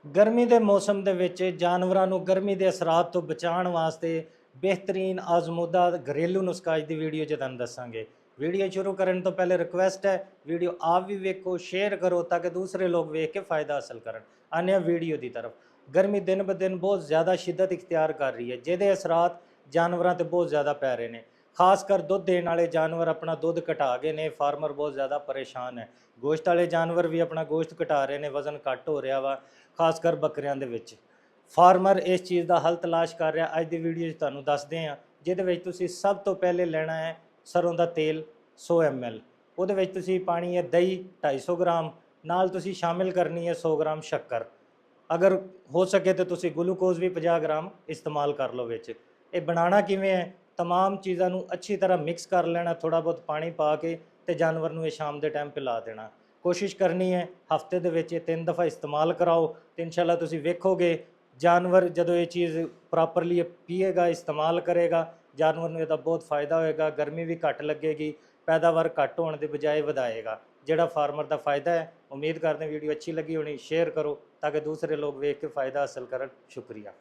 ਗਰਮੀ ਦੇ ਮੌਸਮ ਦੇ ਵਿੱਚ ਜਾਨਵਰਾਂ ਨੂੰ ਗਰਮੀ ਦੇ ਅਸਰਾਤ ਤੋਂ ਬਚਾਉਣ ਵਾਸਤੇ ਬਿਹਤਰੀਨ ਆਜ਼ਮੂਦਾ ਘਰੇਲੂ ਨੁਸਖਾ ਅੱਜ ਦੀ ਵੀਡੀਓ 'ਚ ਤੁਹਾਨੂੰ ਦੱਸਾਂਗੇ। ਵੀਡੀਓ ਸ਼ੁਰੂ ਕਰਨ ਤੋਂ ਪਹਿਲੇ ਰਿਕੁਐਸਟ ਹੈ, ਵੀਡੀਓ ਆਪ ਵੀ ਵੇਖੋ, ਸ਼ੇਅਰ ਕਰੋ ਤਾਂ ਕਿ ਦੂਸਰੇ ਲੋਕ ਵੇਖ ਕੇ फ़ायदा हासिल ਕਰਨ। ਆਉਂਦੇ ਹਾਂ ਵੀਡੀਓ ਦੀ ਤਰਫ। ਗਰਮੀ ਦਿਨ ਬ ਦਿਨ ਬਹੁਤ ਜ਼ਿਆਦਾ ਸ਼ਿੱਦਤ ਇਖਤਿਆਰ ਕਰ ਰਹੀ ਹੈ, ਜਿਹਦੇ ਅਸਰਾਤ ਜਾਨਵਰਾਂ ਤੇ ਬਹੁਤ ਜ਼ਿਆਦਾ ਪੈ ਰਹੇ ਨੇ। ਖਾਸ ਕਰ ਦੁੱਧ ਦੇਣ ਵਾਲੇ ਜਾਨਵਰ ਆਪਣਾ ਦੁੱਧ ਘਟਾ ਗਏ ਨੇ, ਫਾਰਮਰ ਬਹੁਤ ਜ਼ਿਆਦਾ ਪਰੇਸ਼ਾਨ ਹੈ। ਗੋਸ਼ਤ ਵਾਲੇ ਜਾਨਵਰ ਵੀ ਆਪਣਾ ਗੋਸ਼ਤ ਘਟਾ ਰਹੇ ਨੇ, ਵਜ਼ਨ ਘੱਟ ਹੋ ਰਿਹਾ ਵਾ, ਖਾਸ ਕਰ ਬੱਕਰਿਆਂ ਦੇ ਵਿੱਚ। ਫਾਰਮਰ ਇਸ ਚੀਜ਼ ਦਾ ਹੱਲ ਤਲਾਸ਼ ਕਰ ਰਿਹਾ। ਅੱਜ ਦੀ ਵੀਡੀਓ 'ਚ ਤੁਹਾਨੂੰ ਦੱਸਦੇ ਹਾਂ, ਜਿਹਦੇ ਵਿੱਚ ਤੁਸੀਂ ਸਭ ਤੋਂ ਪਹਿਲੇ ਲੈਣਾ ਹੈ ਸਰੋਂ ਦਾ ਤੇਲ 100 ml। ਉਹਦੇ ਵਿੱਚ ਤੁਸੀਂ ਪਾਣੀ ਹੈ ਦਹੀਂ 250 ਗ੍ਰਾਮ, ਨਾਲ ਤੁਸੀਂ ਸ਼ਾਮਿਲ ਕਰਨੀ ਹੈ 100 ਗ੍ਰਾਮ ਸ਼ੱਕਰ। ਅਗਰ ਹੋ ਸਕੇ ਤਾਂ ਤੁਸੀਂ ਗਲੂਕੋਜ਼ ਵੀ 50 ਗ੍ਰਾਮ ਇਸਤੇਮਾਲ ਕਰ ਲਓ ਵਿੱਚ। ਇਹ ਬਣਾਉਣਾ ਕਿਵੇਂ ਹੈ? तमाम चीज़ों को अच्छी तरह मिक्स कर लेना, थोड़ा बहुत पानी पा के ते जानवर को शाम के टाइम पिला देना। कोशिश करनी है हफ्ते के 3 दफ़ा इस्तेमाल कराओ तो इंशाल्लाह तुसी वेखोगे जानवर जदों ये चीज़ प्रॉपरली पीएगा, इस्तेमाल करेगा, जानवर को इसका बहुत फ़ायदा होएगा, गर्मी भी घट लगेगी, पैदावार घट होने के बजाय वधाएगा, जोड़ा फार्मर का फ़ायदा है। उम्मीद करते हैं वीडियो अच्छी लगी होनी, शेयर करो ताकि दूसरे लोग वेख के फ़ायदा हासिल करन। शुक्रिया।